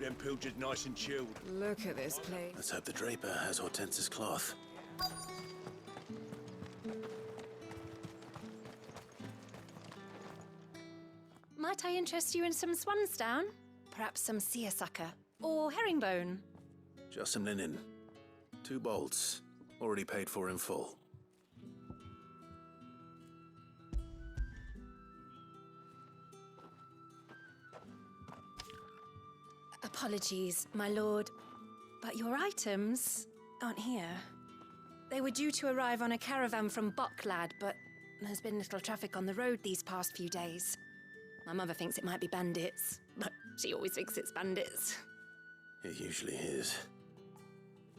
them pilgers nice and chilled. Look at this place. Let's hope the draper has Hortense's cloth. Might I interest you in some swansdown? Perhaps some seersucker or herringbone? Just some linen. 2 bolts. Already paid for in full. Apologies, my lord, but your items aren't here. They were due to arrive on a caravan from Bucklad, but there's been little traffic on the road these past few days. My mother thinks it might be bandits, but she always thinks it's bandits. It usually is.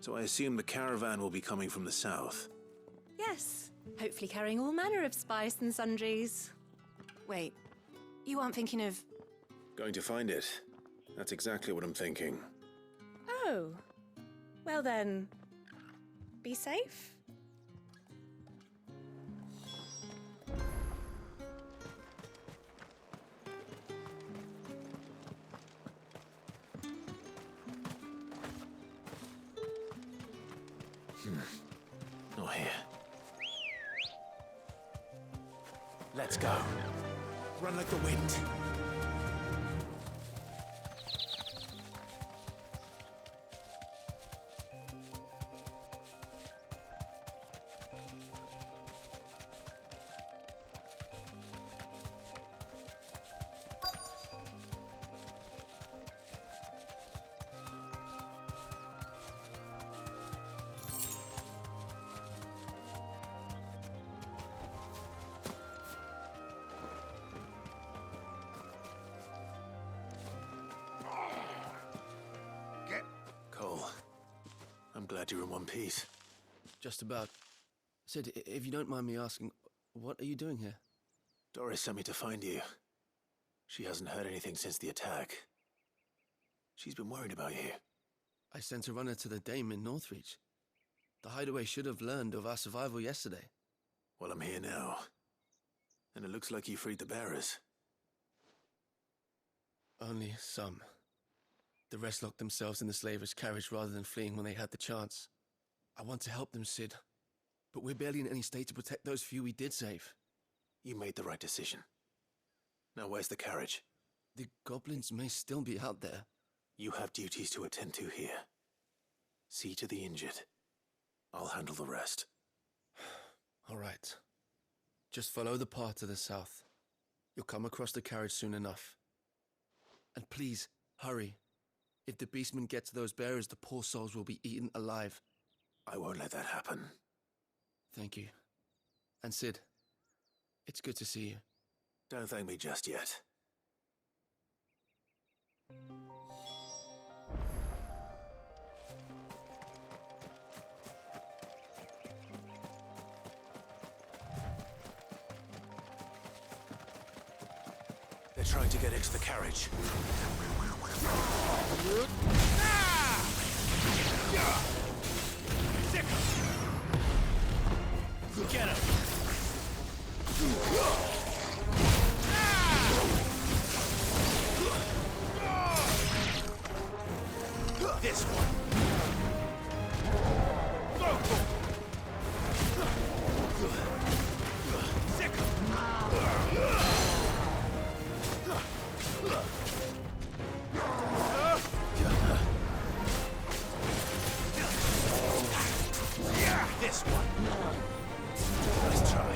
So I assume the caravan will be coming from the south. Yes, hopefully carrying all manner of spice and sundries. Wait, you aren't thinking of... Going to find it. That's exactly what I'm thinking. Oh, well then, be safe. Not here. Let's go. Run like the wind. Cole, I'm glad you're in one piece. Just about. Sid, if you don't mind me asking, what are you doing here? Doris sent me to find you. She hasn't heard anything since the attack. She's been worried about you. I sent a runner to the Dame in Northreach. The hideaway should have learned of our survival yesterday. Well, I'm here now. And it looks like you freed the bearers. Only some. The rest locked themselves in the slaver's carriage rather than fleeing when they had the chance. I want to help them, Sid. But we're barely in any state to protect those few we did save. You made the right decision. Now where's the carriage? The goblins may still be out there. You have duties to attend to here. See to the injured. I'll handle the rest. All right. Just follow the path to the south. You'll come across the carriage soon enough. And please, hurry. If the beastmen get to those bearers, the poor souls will be eaten alive. I won't let that happen. Thank you. And Sid, it's good to see you. Don't thank me just yet. They're trying to get into the carriage. Get him! This one! Go! Sick! This one! Nice try.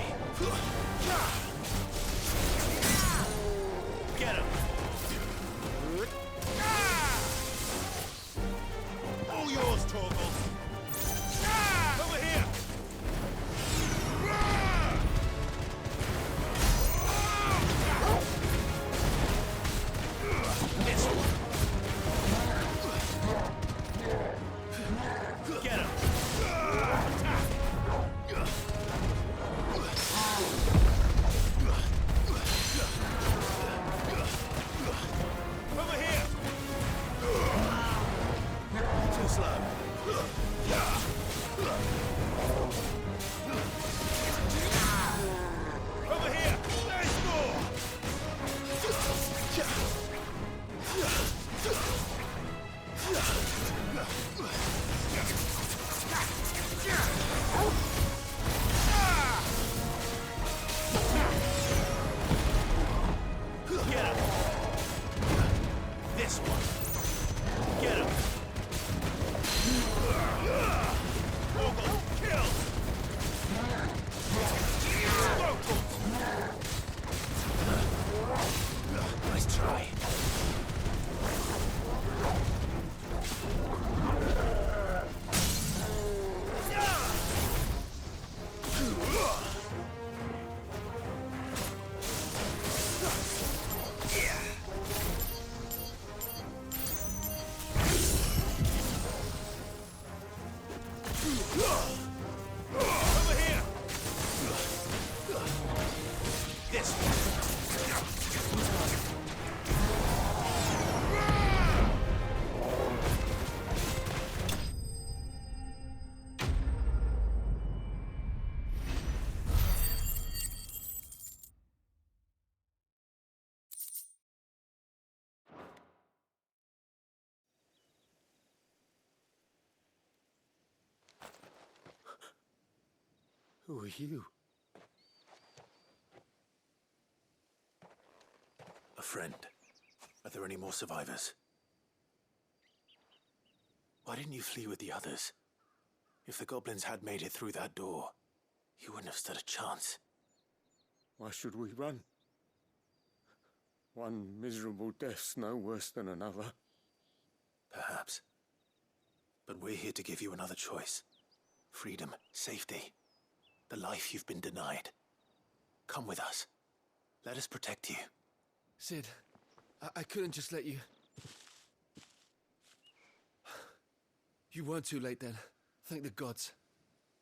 Who are you? A friend. Are there any more survivors? Why didn't you flee with the others? If the goblins had made it through that door, you wouldn't have stood a chance. Why should we run? One miserable death's no worse than another. Perhaps. But we're here to give you another choice. Freedom, safety, the life you've been denied. Come with us. Let us protect you. Cid, I couldn't just let you... You weren't too late then. Thank the gods.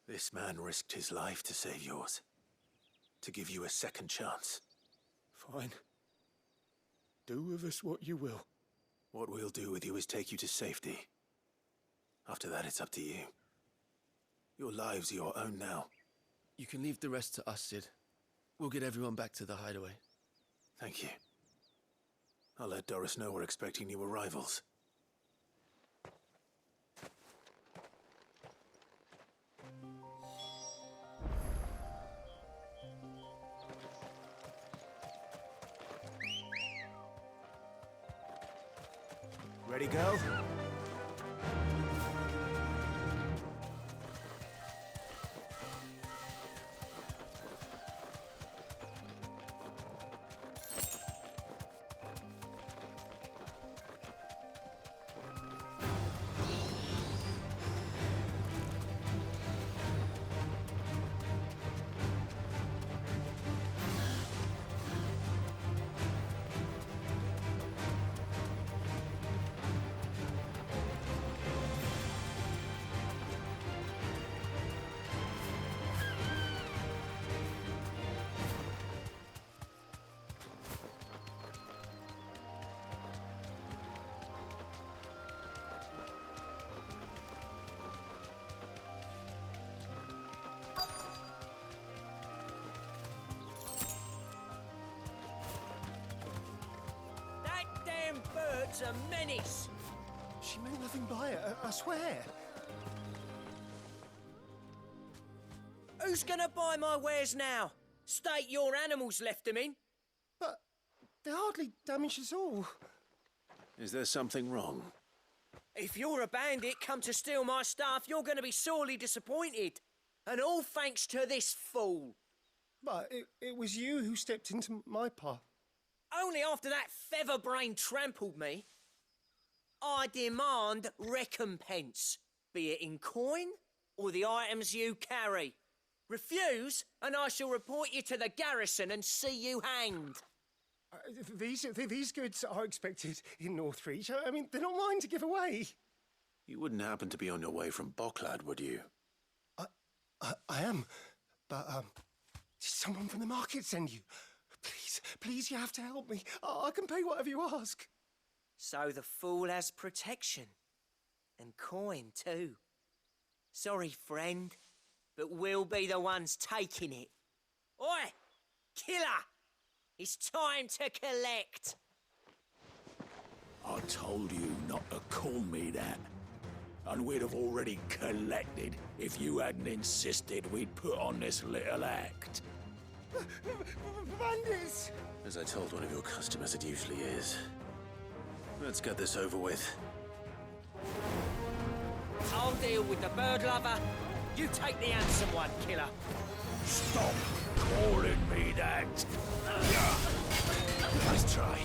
This man risked his life to save yours. To give you a second chance. Fine. Do with us what you will. What we'll do with you is take you to safety. After that, it's up to you. Your lives are your own now. You can leave the rest to us, Cid. We'll get everyone back to the hideaway. Thank you. I'll let Doris know we're expecting new arrivals. Ready, go? Bird's a menace. She meant nothing by it, I swear. Who's gonna buy my wares now? State your animals left them in. But they hardly damaged us all. Is there something wrong? If you're a bandit come to steal my stuff, you're gonna be sorely disappointed. And all thanks to this fool. But it was you who stepped into my path. Only after that featherbrain trampled me. I demand recompense, be it in coin or the items you carry. Refuse, and I shall report you to the garrison and see you hanged. These goods are expected in Northreach. I mean, they're not mine to give away. You wouldn't happen to be on your way from Bocklad, would you? I am, but did someone from the market send you? Please, you have to help me. I can pay whatever you ask. So the fool has protection. And coin, too. Sorry, friend, but we'll be the ones taking it. Oi! Killer! It's time to collect! I told you not to call me that. And we'd have already collected if you hadn't insisted we'd put on this little act. Bandits! As I told one of your customers, it usually is. Let's get this over with. I'll deal with the bird lover. You take the handsome one, killer. Stop calling me that. Nice try.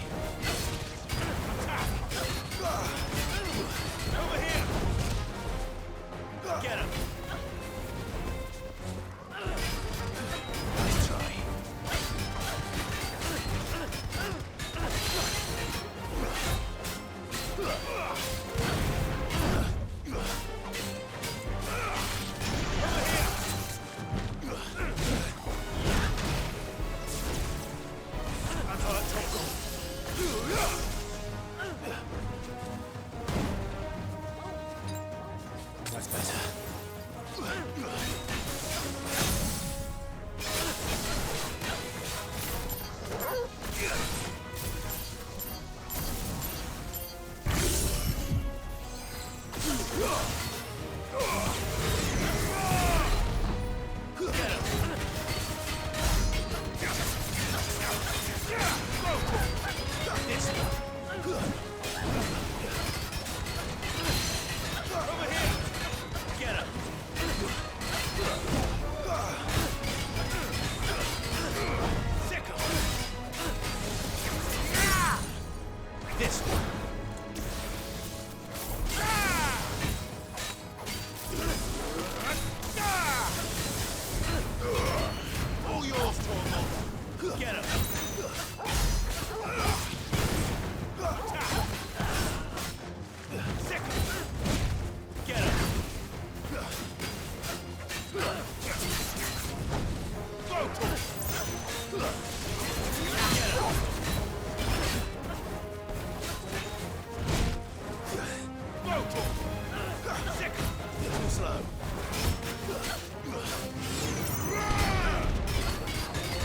Over here! Get him! Nice try. That's better. Get him! This one. Over here! Get him! Sickle! This one. All yours, Tormund. Get him! Sickle! Get him! Go, Tormund! Get him! Go, Tormund! Sickle! Too slow.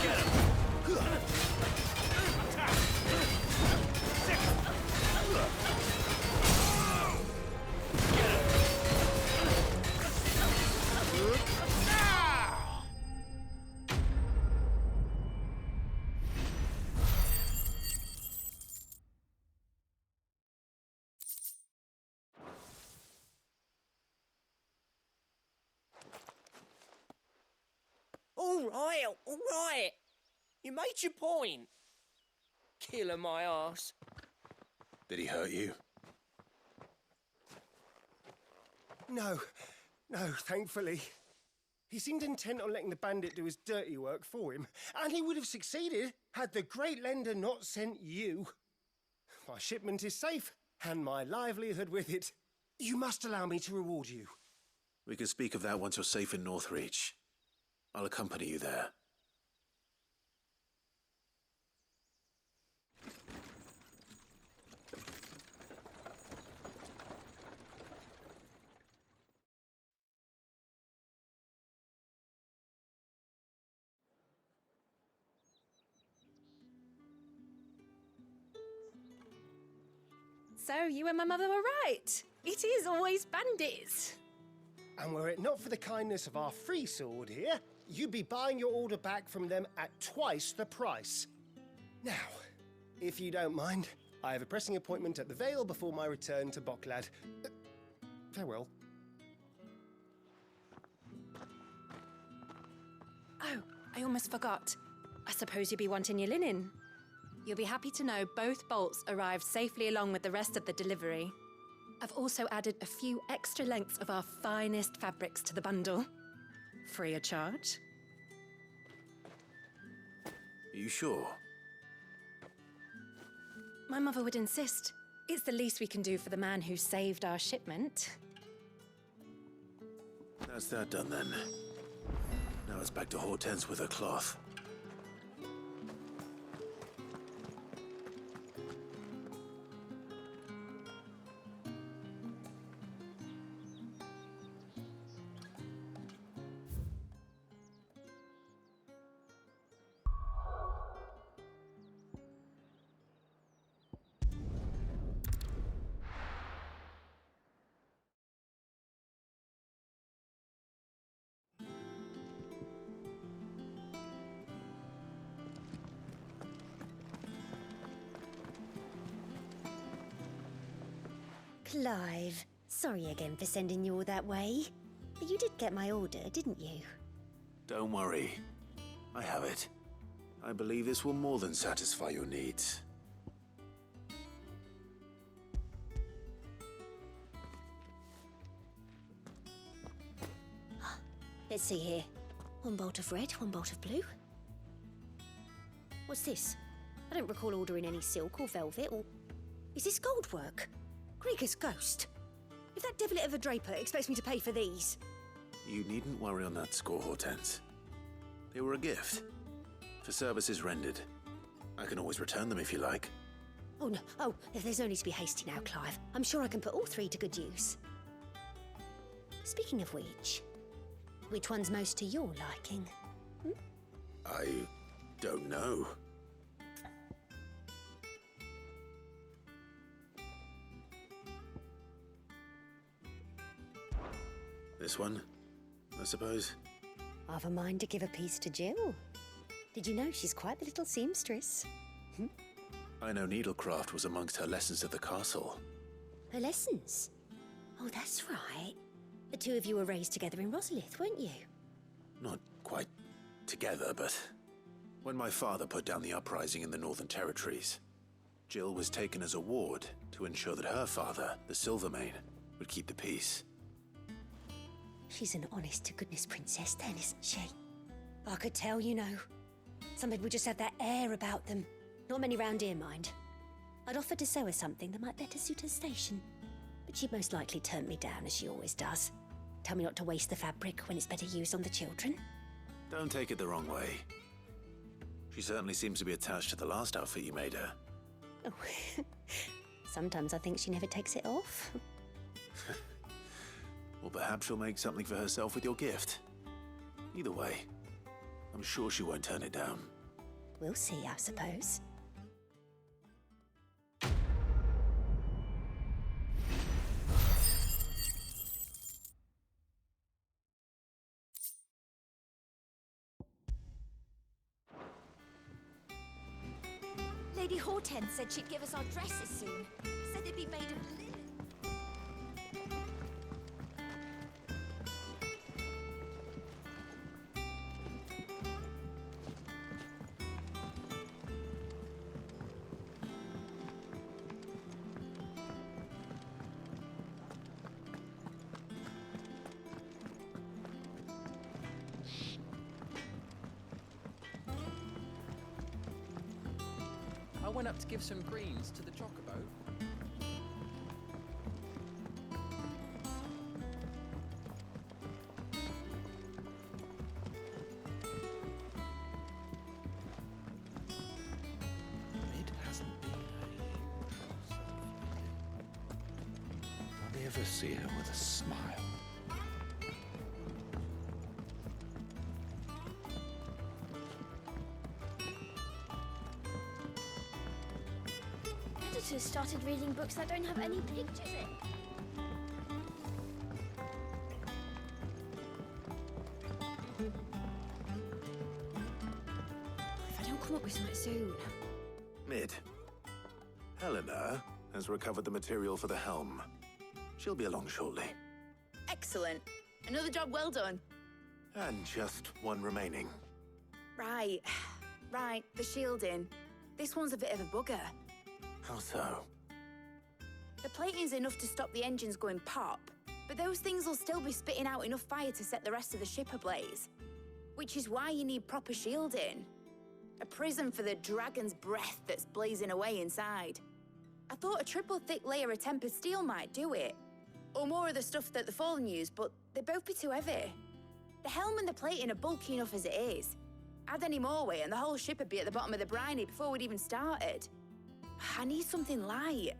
Get him! Attack! Sickle! Get him! Ah! All right. You made your point. Killing my ass. Did he hurt you? No, thankfully. He seemed intent on letting the bandit do his dirty work for him, and he would have succeeded had the Great Lender not sent you. My shipment is safe, and my livelihood with it. You must allow me to reward you. We can speak of that once you're safe in Northreach. I'll accompany you there. So you and my mother were right. It is always bandits. And were it not for the kindness of our free sword here, you'd be buying your order back from them at twice the price. Now, if you don't mind, I have a pressing appointment at the Vale before my return to Boklad. Farewell. Oh, I almost forgot. I suppose you'll be wanting your linen. You'll be happy to know both bolts arrived safely along with the rest of the delivery. I've also added a few extra lengths of our finest fabrics to the bundle. Free of charge. Are you sure? My mother would insist. It's the least we can do for the man who saved our shipment. That's that done then. Now it's back to Hortense with her cloth. Clive, sorry again for sending you all that way. But you did get my order, didn't you? Don't worry. I have it. I believe this will more than satisfy your needs. Let's see here. One bolt of red, one bolt of blue. What's this? I don't recall ordering any silk or velvet or... Is this gold work? Krieger's ghost. If that devilet of a draper expects me to pay for these... You needn't worry on that score, Hortense. They were a gift. For services rendered. I can always return them if you like. Oh, no. Oh, there's no need to be hasty now, Clive. I'm sure I can put all three to good use. Speaking of which one's most to your liking? I don't know. This one, I suppose. I've a mind to give a piece to Jill. Did you know she's quite the little seamstress? I know needlecraft was amongst her lessons at the castle. Her lessons? Oh, that's right. The two of you were raised together in Rosalith, weren't you? Not quite together, but when my father put down the uprising in the Northern Territories, Jill was taken as a ward to ensure that her father, the Silvermane, would keep the peace. She's an honest-to-goodness princess then, isn't she? I could tell, you know. Some people just have that air about them. Not many round here, mind. I'd offered to sew her something that might better suit her station. But she'd most likely turn me down, as she always does. Tell me not to waste the fabric when it's better used on the children. Don't take it the wrong way. She certainly seems to be attached to the last outfit you made her. Oh, sometimes I think she never takes it off. Well, perhaps she'll make something for herself with your gift. Either way, I'm sure she won't turn it down. We'll see, I suppose. Lady Hortense said she'd give us our dresses soon. Said they'd be made of linen. I went up to give some greens to the chocobo. It hasn't been a never see her with a smile. Editors started reading books that don't have any pictures in. If I don't come up with something soon. Mid. Helena has recovered the material for the helm. She'll be along shortly. Excellent. Another job well done. And just one remaining. Right. Right, the shielding. This one's a bit of a bugger. How so? The plating's enough to stop the engines going pop, but those things will still be spitting out enough fire to set the rest of the ship ablaze. Which is why you need proper shielding. A prison for the dragon's breath that's blazing away inside. I thought a triple thick layer of tempered steel might do it. Or more of the stuff that the Fallen use, but they'd both be too heavy. The helm and the plating are bulky enough as it is. Add any more weight and the whole ship would be at the bottom of the briny before we'd even started. I need something light.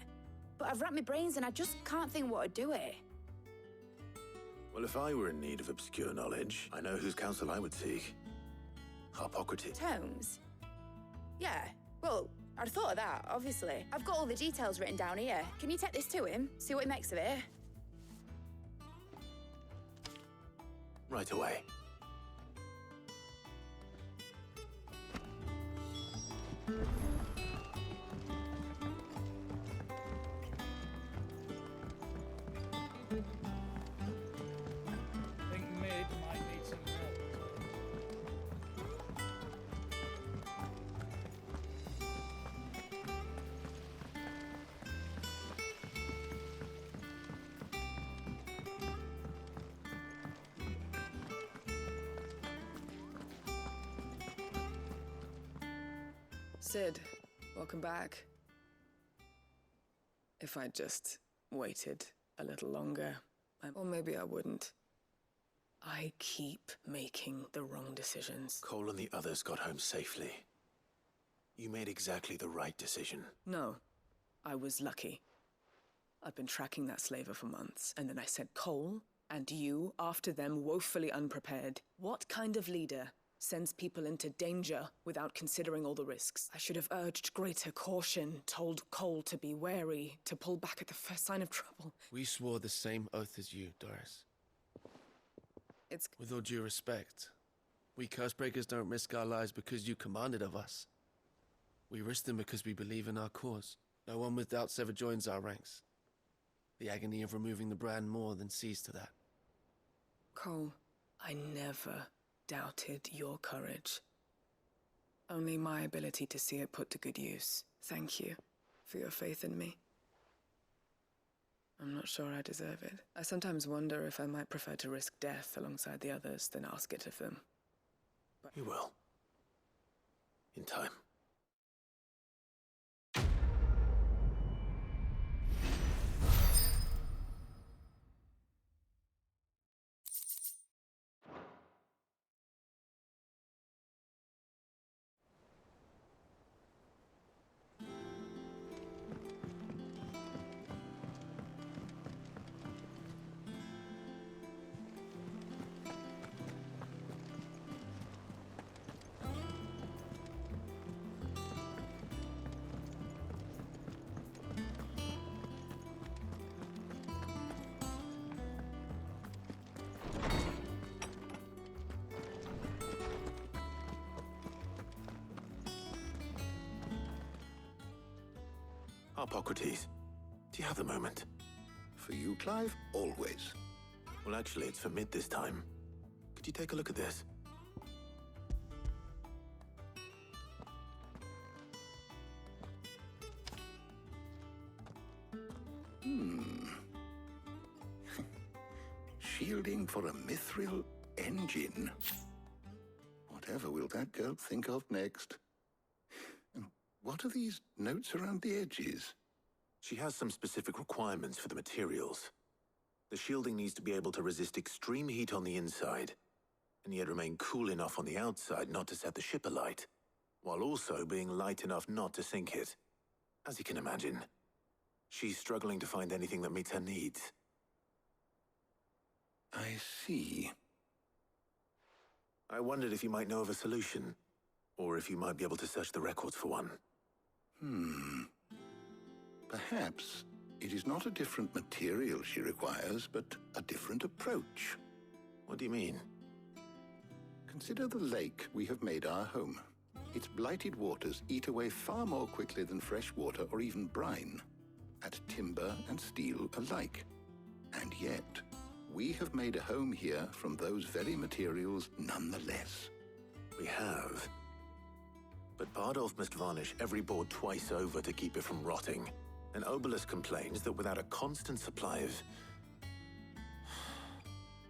But I've racked my brains and I just can't think what would do it. Well, if I were in need of obscure knowledge, I know whose counsel I would seek. Harpocrates. Tomes? Yeah, well, I'd thought of that, obviously. I've got all the details written down here. Can you take this to him, see what he makes of it? Right away. I think Mid might need some help. Cid, welcome back. If I'd just waited a little longer, or maybe I wouldn't. I keep making the wrong decisions. Cole and the others got home safely. You made exactly the right decision. No, I was lucky. I've been tracking that slaver for months, and then I sent Cole and you after them woefully unprepared. What kind of leader sends people into danger without considering all the risks? I should have urged greater caution, told Cole to be wary, to pull back at the first sign of trouble. We swore the same oath as you, Doris. It's... With all due respect, we Cursebreakers don't risk our lives because you commanded of us. We risk them because we believe in our cause. No one with doubts ever joins our ranks. The agony of removing the brand more than sees to that. Cole, I never doubted your courage. Only my ability to see it put to good use. Thank you for your faith in me. I'm not sure I deserve it. I sometimes wonder if I might prefer to risk death alongside the others than ask it of them. But You will. In time. Hippocrates, do you have the moment? For you, Clive, always. Well, actually, it's for mid this time. Could you take a look at this? Shielding for a mithril engine. Whatever will that girl think of next? And what are these notes around the edges? She has some specific requirements for the materials. The shielding needs to be able to resist extreme heat on the inside, and yet remain cool enough on the outside not to set the ship alight, while also being light enough not to sink it. As you can imagine, she's struggling to find anything that meets her needs. I see. I wondered if you might know of a solution, or if you might be able to search the records for one. Perhaps it is not a different material she requires, but a different approach. What do you mean? Consider the lake we have made our home. Its blighted waters eat away far more quickly than fresh water or even brine, at timber and steel alike. And yet, we have made a home here from those very materials nonetheless. We have. But Bardolph must varnish every board twice over to keep it from rotting. And Obelus complains that without a constant supply of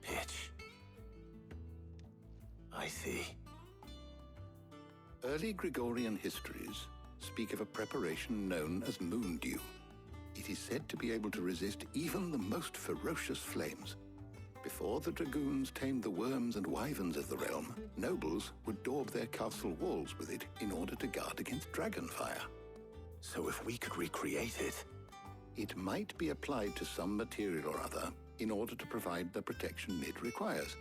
pitch. I see. Early Gregorian histories speak of a preparation known as moon dew. It is said to be able to resist even the most ferocious flames. Before the dragoons tamed the worms and wyverns of the realm, nobles would daub their castle walls with it in order to guard against dragonfire. So if we could recreate it... It might be applied to some material or other in order to provide the protection it requires.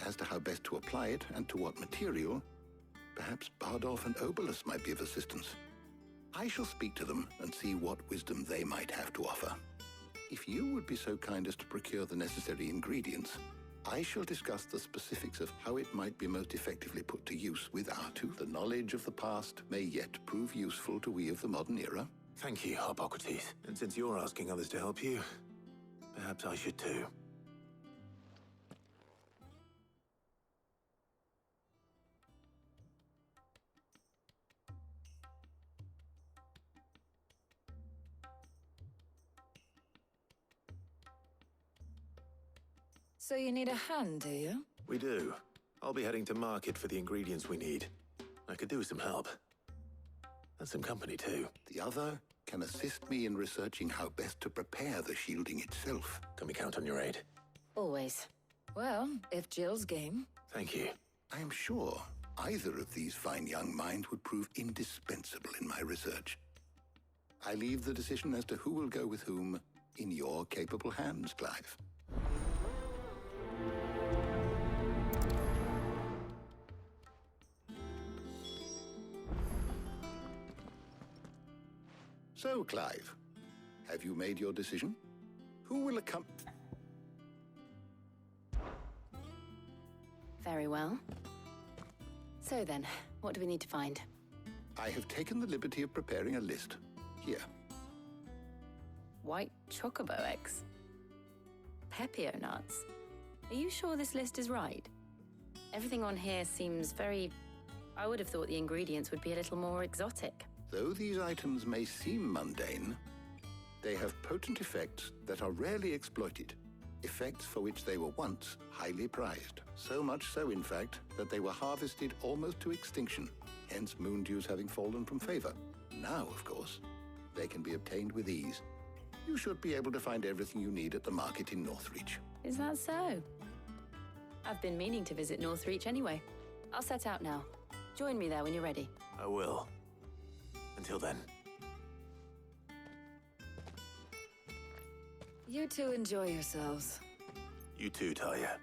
As to how best to apply it and to what material, perhaps Bardolph and Obelus might be of assistance. I shall speak to them and see what wisdom they might have to offer. If you would be so kind as to procure the necessary ingredients, I shall discuss the specifics of how it might be most effectively put to use with Artu. The knowledge of the past may yet prove useful to we of the modern era. Thank you, Hippocrates. And since you're asking others to help you, perhaps I should too. So you need a hand, do you? We do. I'll be heading to market for the ingredients we need. I could do with some help. And some company, too. The other can assist me in researching how best to prepare the shielding itself. Can we count on your aid? Always. Well, if Jill's game. Thank you. I am sure either of these fine young minds would prove indispensable in my research. I leave the decision as to who will go with whom in your capable hands, Clive. So, Clive, have you made your decision? Who will accompany... Very well. So then, what do we need to find? I have taken the liberty of preparing a list. Here. White chocobo eggs. Pepio nuts. Are you sure this list is right? Everything on here seems very... I would have thought the ingredients would be a little more exotic. Though these items may seem mundane, they have potent effects that are rarely exploited. Effects for which they were once highly prized. So much so, in fact, that they were harvested almost to extinction, hence moon dews having fallen from favor. Now, of course, they can be obtained with ease. You should be able to find everything you need at the market in Northreach. Is that so? I've been meaning to visit Northreach anyway. I'll set out now. Join me there when you're ready. I will. Until then. You two enjoy yourselves. You too, Talia.